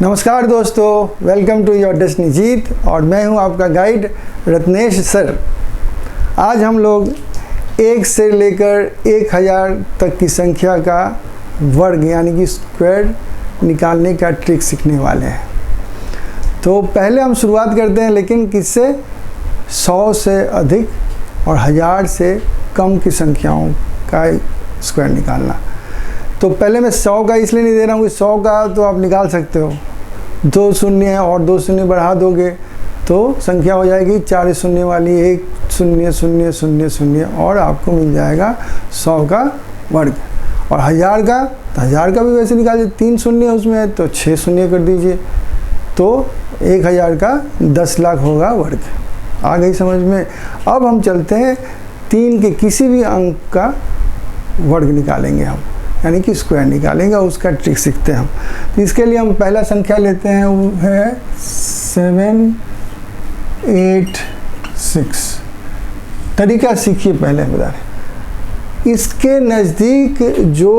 नमस्कार दोस्तों, welcome to your destiny जीत और मैं हूं आपका गाइड रत्नेश सर। आज हम लोग 1 से लेकर 1000 तक की संख्या का वर्ग यानी कि स्क्वायर निकालने का ट्रिक सीखने वाले हैं। तो पहले हम शुरुआत करते हैं, लेकिन किससे? 100 से अधिक और 1000 से कम की संख्याओं का स्क्वायर निकालना। तो पहले मैं 100 का इसलिए नहीं दे रहा हूँ कि 100 का तो आप निकाल सकते हो, 2 शून्य और 2 शून्य बढ़ा दोगे तो संख्या हो जाएगी 4 शून्य वाली 1 0 0 0 0 और आपको मिल जाएगा 100 का वर्ग। और 1000 का, तो 1000 का भी वैसे निकाल दीजिए, 3 शून्य उसमें है तो 6 शून्य कर दीजिए, तो 1000 का 10 लाख होगा वर्ग। आ गई समझ में? अब हम चलते हैं 3 के किसी भी अंक का वर्ग निकालेंगे हम, यानी कि स्क्वायर निकालेंगे और उसका ट्रिक सीखते हैं हम। तो इसके लिए हम पहला संख्या लेते हैं, वो है 7 8 6। तरीका सीखिए पहले बता रहे। इसके नज़दीक जो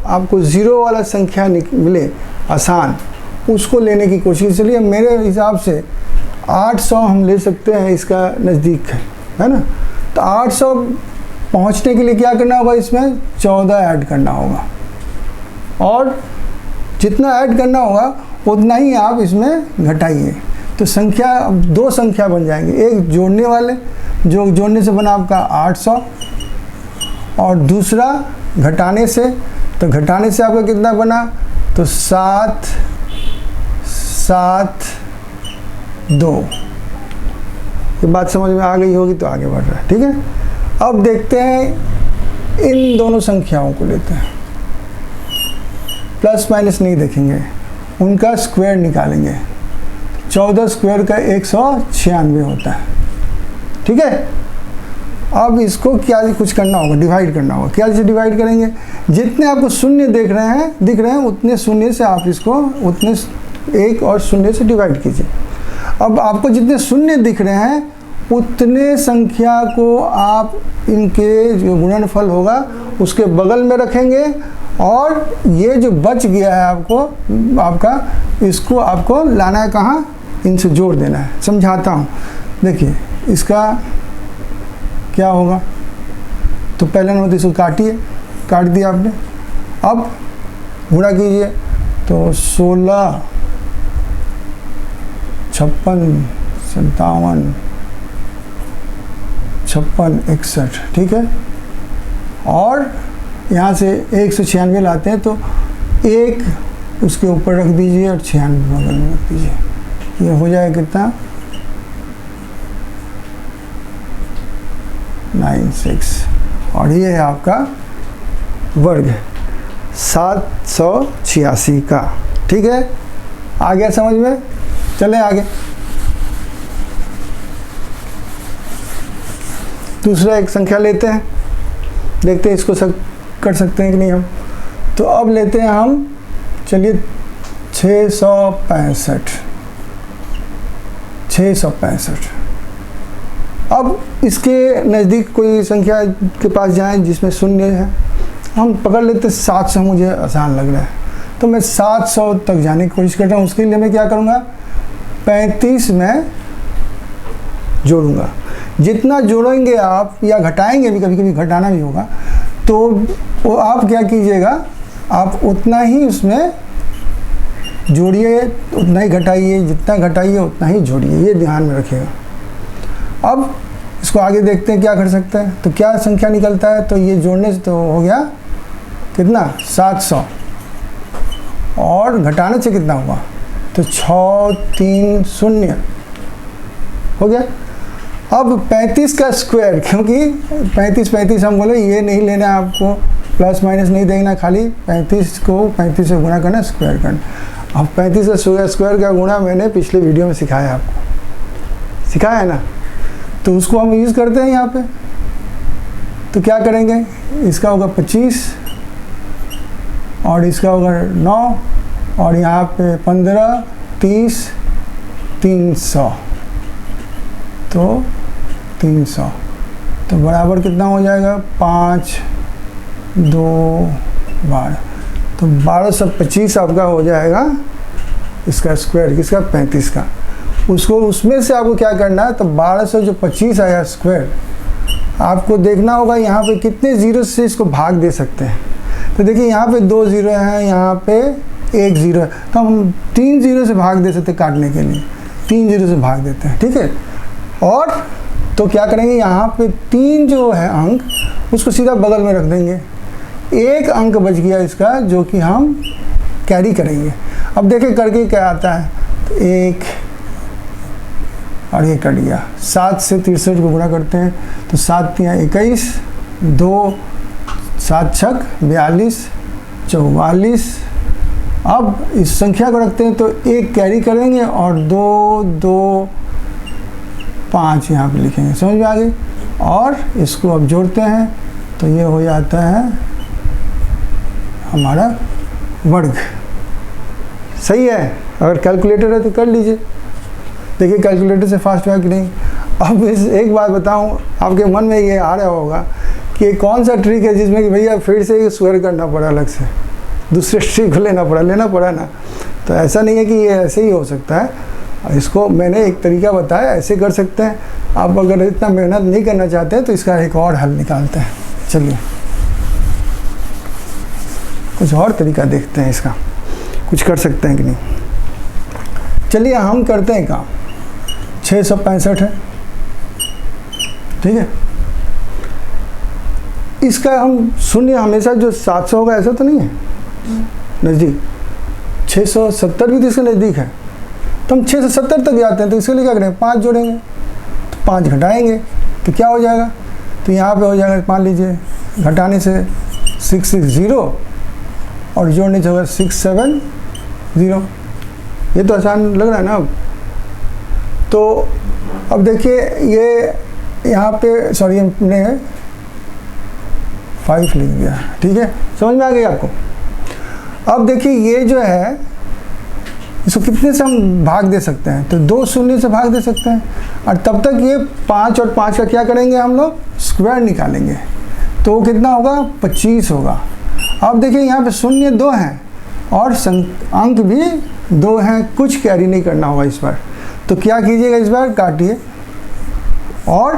आपको ज़ीरो वाला संख्या मिले आसान, उसको लेने की कोशिश। चलिए मेरे हिसाब से 800 हम ले सकते हैं, इसका नज़दीक है ना। तो 800 पहुंचने के लिए क्या करना होगा? इसमें 14 ऐड करना होगा और जितना ऐड करना होगा उतना ही आप इसमें घटाइए। तो संख्या, 2 संख्या बन जाएंगे, एक जोड़ने वाले जो जोड़ने से बना आपका 800 और दूसरा घटाने से। तो घटाने से आपका कितना बना? तो 7 7 2। ये बात समझ में आ गई होगी तो आगे बढ़ रहा है, ठीक है। अब देखते हैं इन दोनों संख्याओं को लेते हैं, प्लस माइनस नहीं देखेंगे, उनका स्क्वायर निकालेंगे। 14 स्क्वायर का 196 होता है, ठीक है। अब इसको क्या कुछ करना होगा? डिवाइड करना होगा। क्या से डिवाइड करेंगे? जितने आपको शून्य दिख रहे हैं उतने शून्य से आप इसको उतने 1 और शून्य से डिवाइड कीजिए। अब आपको जितने शून्य दिख रहे हैं उतने संख्या को आप इनके जो गुणनफल होगा उसके बगल में रखेंगे और ये जो बच गया है आपका इसको आपको लाना है कहाँ? इनसे जोड़ देना है। समझाता हूँ, देखिए इसका क्या होगा। तो पहले नंबर इसको काटिए, काट दिया आपने। अब गुणा कीजिए, तो 16 56 57 56 61, ठीक है। और यहाँ से 196 लाते हैं तो 1 उसके ऊपर रख दीजिए और 96 बगल में रख दीजिए। ये हो जाएगा कितना? 96 और ये है आपका वर्ग 786 का, ठीक है। आ गया समझ में? चलें आगे। दूसरा एक संख्या लेते हैं, देखते हैं इसको कर सकते हैं कि नहीं हम। तो अब लेते हैं हम, चलिए 665। अब इसके नज़दीक कोई संख्या के पास जाएं जिसमें शून्य है। हम पकड़ लेते हैं 700, मुझे आसान लग रहा है तो मैं 700 तक जाने की कोशिश कर रहा हूँ। उसके लिए मैं क्या करूँगा? 35 में जोड़ूंगा। जितना जोड़ेंगे आप या घटाएंगे भी, कभी कभी घटाना भी होगा, तो वो आप क्या कीजिएगा, आप उतना ही उसमें जोड़िए, उतना ही घटाइए, जितना घटाइए उतना ही जोड़िए, ये ध्यान में रखिएगा। अब इसको आगे देखते हैं क्या कर सकते हैं। तो क्या संख्या निकलता है? तो ये जोड़ने से तो हो गया कितना? 700 और घटाने से कितना हुआ? तो 630 हो गया। अब 35 का स्क्वायर, क्योंकि 35 हम बोले ये नहीं लेना है आपको, प्लस माइनस नहीं देखना, खाली 35 को 35 से गुणा करना, स्क्वायर करना। अब 35 का स्क्वायर का गुणा मैंने पिछले वीडियो में सिखाया आपको, सिखाया है ना। तो उसको हम यूज़ करते हैं यहाँ पे। तो क्या करेंगे? इसका होगा 25 और इसका होगा 9 और यहाँ पे 15 30 300, तो 300 तो बराबर कितना हो जाएगा? 5 2 12, तो 1225 आपका हो जाएगा इसका स्क्वायर किसका 35 का, उसको उसमें से आपको क्या करना है, तो 1200 जो 25 आया स्क्वायर, आपको देखना होगा यहाँ पे कितने ज़ीरो से इसको भाग दे सकते हैं। तो देखिए यहाँ पे 2 ज़ीरो हैं, यहाँ पे 1 ज़ीरो है, तो हम 3 ज़ीरो से भाग दे सकते हैं काटने के लिए, 3 ज़ीरो से भाग देते हैं, ठीक है। और तो क्या करेंगे, यहाँ पे 3 जो है अंक उसको सीधा बगल में रख देंगे, 1 अंक बच गया इसका जो कि हम कैरी करेंगे। अब देखिए करके क्या आता है, तो 1 और ये कट गया, 7 से 63 को गुणा करते हैं तो 7 तिया 21, 2 7 छक 42 44। अब इस संख्या को रखते हैं तो 1 कैरी करेंगे और 2 2 5 यहाँ पे लिखेंगे, समझ में आ गई। और इसको अब जोड़ते हैं तो ये हो जाता है हमारा वर्ग। सही है, अगर कैलकुलेटर है तो कर लीजिए, देखिए कैलकुलेटर से फास्ट हुआ कि नहीं। अब इस एक बात बताऊं, आपके मन में ये आ रहा होगा कि कौन सा ट्रिक है जिसमें कि भैया फिर से स्क्वायर करना पड़ा, अलग से दूसरे ट्रिक को लेना पड़ा ना। तो ऐसा नहीं है कि ये ऐसे ही हो सकता है, इसको मैंने एक तरीका बताया, ऐसे कर सकते हैं। आप अगर इतना मेहनत नहीं करना चाहते हैं तो इसका एक और हल निकालते हैं। चलिए कुछ और तरीका देखते हैं, इसका कुछ कर सकते हैं कि नहीं। चलिए हम करते हैं काम, 665 है, ठीक है। इसका हम शून्य हमेशा जो 700 होगा ऐसा तो नहीं है, नज़दीक 670 भी तो इसके नज़दीक है, तो हम 670 तक जाते हैं। तो इसके लिए क्या करेंगे, 5 जोड़ेंगे, तो 5 घटाएंगे तो क्या हो जाएगा, तो यहाँ पे हो जाएगा, मान लीजिए घटाने से 660 और जोड़ने से होगा 670। ये तो आसान लग रहा है ना। अब तो अब देखिए ये यहाँ पे, सॉरी हमने 5 लिख दिया, ठीक है, समझ में आ गई आपको। अब देखिए ये जो है इसको कितने से हम भाग दे सकते हैं, तो 2 शून्य से भाग दे सकते हैं। और तब तक ये 5 और 5 का क्या करेंगे, हम लोग स्क्वायर निकालेंगे, तो वो कितना होगा, 25 होगा। अब देखिए यहाँ पे शून्य 2 हैं और अंक भी 2 हैं, कुछ कैरी नहीं करना होगा इस बार। तो क्या कीजिएगा, इस बार काटिए और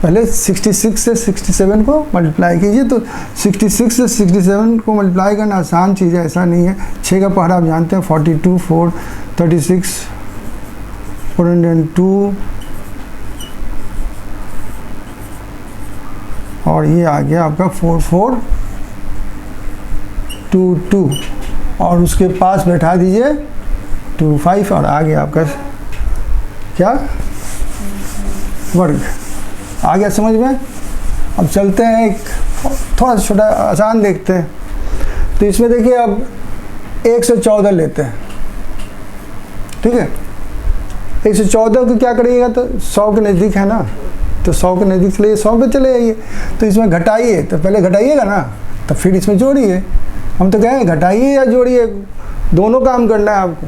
पहले 66 से 67 को मल्टीप्लाई कीजिए। तो 66 से 67 को मल्टीप्लाई करना आसान चीज़ है, ऐसा नहीं है। 6 का पहाड़ा आप जानते हैं, 42 4 36 402 और ये आ गया आपका 4422 और उसके पास बैठा दीजिए 25 और आ गया आपका क्या, वर्ग। आ गया समझ में। अब चलते हैं एक थोड़ा छोटा आसान देखते हैं। तो इसमें देखिए अब 114 लेते हैं, ठीक है। 114 को क्या करिएगा, तो 100 के नज़दीक है ना, तो 100 के नज़दीक चलिए, 100 पे चले जाइए। तो इसमें घटाइए, तो पहले घटाइएगा ना, तो फिर इसमें जोड़िए। हम तो कहें घटाइए या जोड़िए, दोनों काम करना है आपको।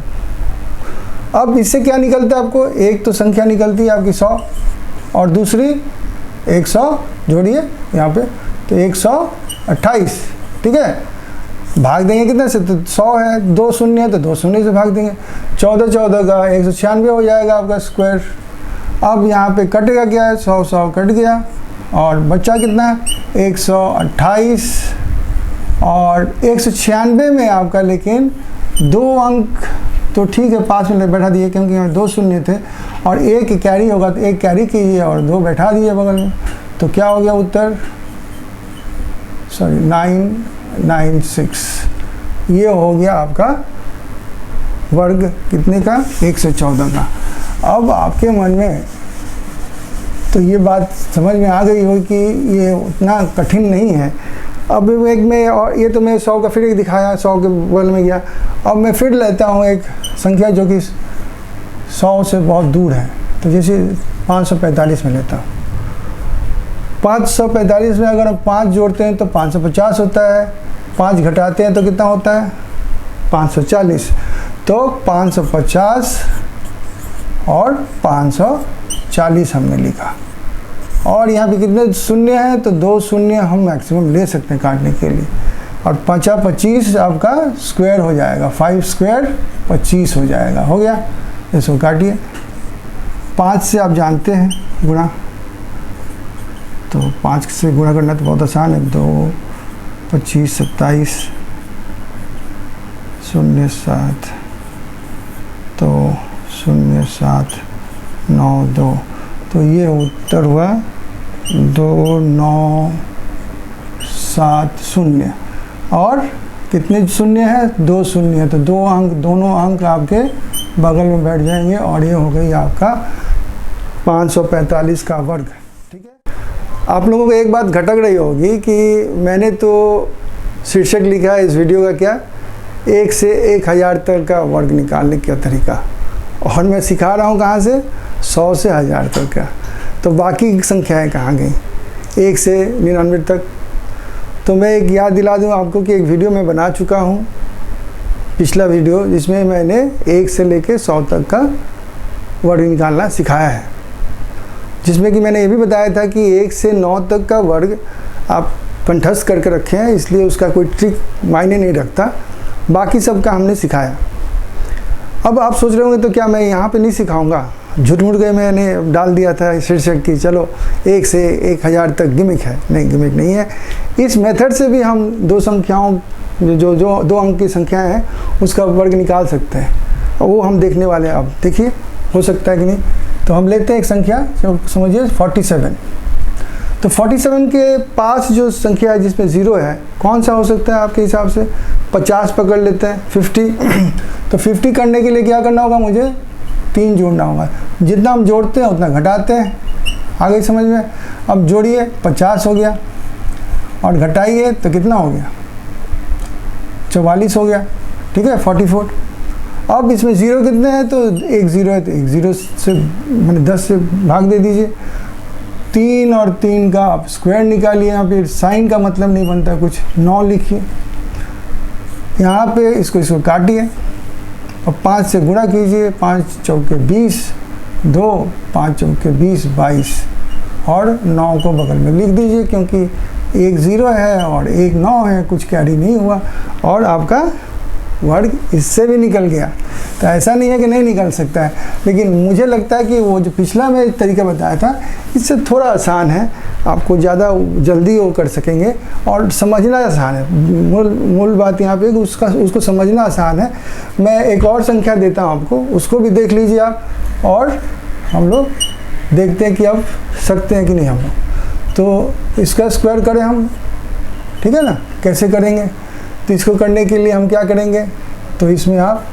अब इससे क्या निकलता है आपको, एक तो संख्या निकलती है आपकी 100 और दूसरी 100 जोड़िए यहाँ पे, तो 128, ठीक है। भाग देंगे कितने से, तो 100 है, 2 शून्य है तो 2 शून्य से भाग देंगे। 14 का 196 हो जाएगा आपका स्क्वायर। अब यहाँ पे कटेगा क्या है, 100 कट गया और बच्चा कितना है 128 और 196 में आपका, लेकिन 2 अंक तो ठीक है पास में बैठा दिए क्योंकि यहाँ 2 शून्य थे और 1 कैरी होगा, तो 1 कैरी कीजिए और 2 बैठा दिए बगल में। तो क्या हो गया उत्तर, सॉरी 996। ये हो गया आपका वर्ग कितने का, 114 का। अब आपके मन में तो ये बात समझ में आ गई हो कि ये उतना कठिन नहीं है। अब एक में, और ये तो मैं 100 का फिर एक दिखाया, 100 के बगल में गया। अब मैं फिर लेता हूँ एक संख्या जो कि 100 से बहुत दूर है, तो जैसे 545 में लेता हूँ। 545 में अगर हम 5 जोड़ते हैं तो 550 होता है, 5 घटाते हैं तो कितना होता है 540। तो 550 और 540 हमने लिखा। और यहाँ पे कितने शून्य हैं, तो 2 शून्य हम मैक्सिमम ले सकते हैं काटने के लिए। और 5 25 आपका स्क्वायर हो जाएगा, 5 स्क्वायर 25 हो जाएगा। हो गया, इसको काटिए। 5 से आप जानते हैं गुणा, तो 5 से गुणा करना तो बहुत आसान है। 2 25 27 0 7, तो 0 7 9 2, तो ये उत्तर हुआ 2 9 7 0। और कितने शून्य है? 2 शून्य है, तो 2 अंक, दोनों अंक आपके बगल में बैठ जाएंगे और ये हो गई आपका 545 का वर्ग। ठीक है, आप लोगों को एक बात खटक रही होगी कि मैंने तो शीर्षक लिखा है इस वीडियो का क्या, 1 से 1000 तक का वर्ग निकालने का तरीका, और मैं सिखा रहा हूँ कहाँ से, 100 से 1000 तक का। तो बाकी संख्याएं कहाँ गई, 1 से 99 तक। तो मैं एक याद दिला दूँ आपको कि एक वीडियो मैं बना चुका हूँ, पिछला वीडियो, जिसमें मैंने 1 से लेके 100 तक का वर्ग निकालना सिखाया है, जिसमें कि मैंने ये भी बताया था कि 1 से 9 तक का वर्ग आप कंठस्थ करके रखे हैं, इसलिए उसका कोई ट्रिक मायने नहीं रखता, बाकी सब का हमने सिखाया। अब आप सोच रहे होंगे तो क्या मैं यहाँ पे नहीं सिखाऊंगा, झूठ मूठ के मैंने डाल दिया था शीर्षक की चलो 1 से 1000 तक गिमिक है। नहीं, गिमिक नहीं है। इस मेथड से भी हम दो संख्याओं जो 2 अंक की संख्याएं हैं उसका वर्ग निकाल सकते हैं, और वो हम देखने वाले हैं। अब देखिए हो सकता है कि नहीं। तो हम लेते हैं एक संख्या, समझिए 47। तो 47 के पास जो संख्या है जिसमें 0 है, कौन सा हो सकता है आपके हिसाब से? 50 पकड़ लेते हैं, 50। तो 50 करने के लिए क्या करना होगा, मुझे 3 जोड़ना होगा। जितना हम जोड़ते हैं उतना घटाते हैं। आ गई समझ में? अब जोड़िए, 50 हो गया, और घटाइए तो कितना हो गया, 44 हो गया। ठीक है, 44। अब इसमें 0 कितने हैं, तो एक 0 है, तो एक 0 से मैंने 10 से भाग दे दीजिए। 3 और 3 का आप स्क्वायर निकालिए। यहाँ पे साइन का मतलब नहीं बनता कुछ, 9 लिखिए यहाँ पे, इसको काटिए और 5 से गुणा कीजिए। 5 चौके 20, 2 5 चौके 20 22, और 9 को बगल में लिख दीजिए, क्योंकि एक 0 है और एक 9 है, कुछ कैरी नहीं हुआ, और आपका वर्ग इससे भी निकल गया। तो ऐसा नहीं है कि नहीं निकल सकता है, लेकिन मुझे लगता है कि वो जो पिछला मैं तरीका बताया था इससे थोड़ा आसान है, आपको ज़्यादा जल्दी वो कर सकेंगे और समझना आसान है। मूल बात यहाँ पे उसको समझना आसान है। मैं एक और संख्या देता हूँ आपको, उसको भी देख लीजिए आप, और हम लोग देखते हैं कि आप सकते हैं कि नहीं हम लोग। तो इसका स्क्वायर करें हम, ठीक है ना? कैसे करेंगे? तो इसको करने के लिए हम क्या करेंगे, तो इसमें आप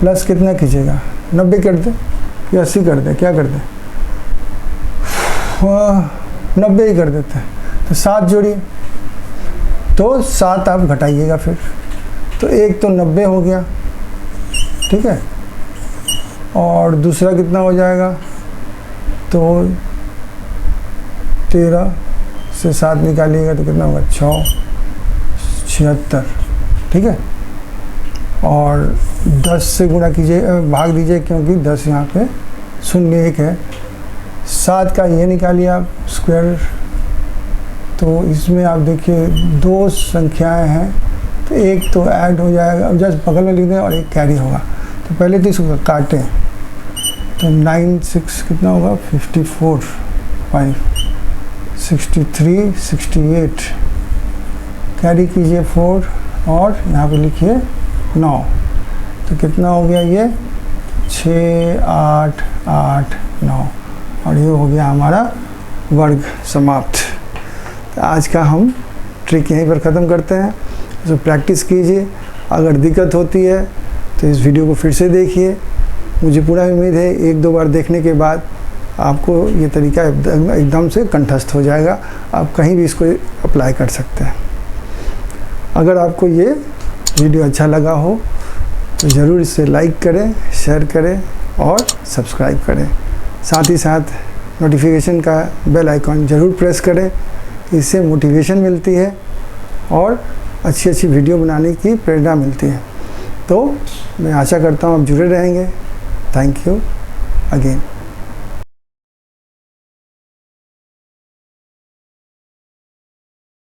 प्लस कितना कीजिएगा, 90 कर दे या 80 कर दे, क्या कर दे, 90 ही कर देते हैं। तो 7 जोड़िए, तो 7 आप घटाइएगा फिर, तो एक तो 90 हो गया, ठीक है, और दूसरा कितना हो जाएगा, तो 13 से 7 निकालिएगा तो कितना होगा, 6 76, ठीक है, और 10 से गुणा कीजिए, भाग दीजिए, क्योंकि 10 यहाँ पे 0 1 है। 7 का ये निकालिए आप स्क्वायर, तो इसमें आप देखिए 2 संख्याएं हैं, तो एक तो ऐड हो जाएगा, जस्ट बगल में लिख दें, और एक कैरी होगा। तो पहले तो इसको काटें, तो 9 6 कितना होगा, 54 5 63 68, कैरी कीजिए 4, और यहाँ पे लिखिए 9, तो कितना हो गया ये, 6 8 8 9, और ये हो गया हमारा वर्ग समाप्त। तो आज का हम ट्रिक यहीं पर ख़त्म करते हैं। तो प्रैक्टिस कीजिए, अगर दिक्कत होती है तो इस वीडियो को फिर से देखिए। मुझे पूरा उम्मीद है 1-2 बार देखने के बाद आपको ये तरीका एकदम से कंठस्थ हो जाएगा, आप कहीं भी इसको अप्लाई कर सकते हैं। अगर आपको ये वीडियो अच्छा लगा हो तो ज़रूर इसे लाइक करें, शेयर करें और सब्सक्राइब करें। साथ ही साथ नोटिफिकेशन का बेल आइकॉन ज़रूर प्रेस करें, इससे मोटिवेशन मिलती है और अच्छी वीडियो बनाने की प्रेरणा मिलती है। तो मैं आशा करता हूँ आप जुड़े रहेंगे। Thank you again.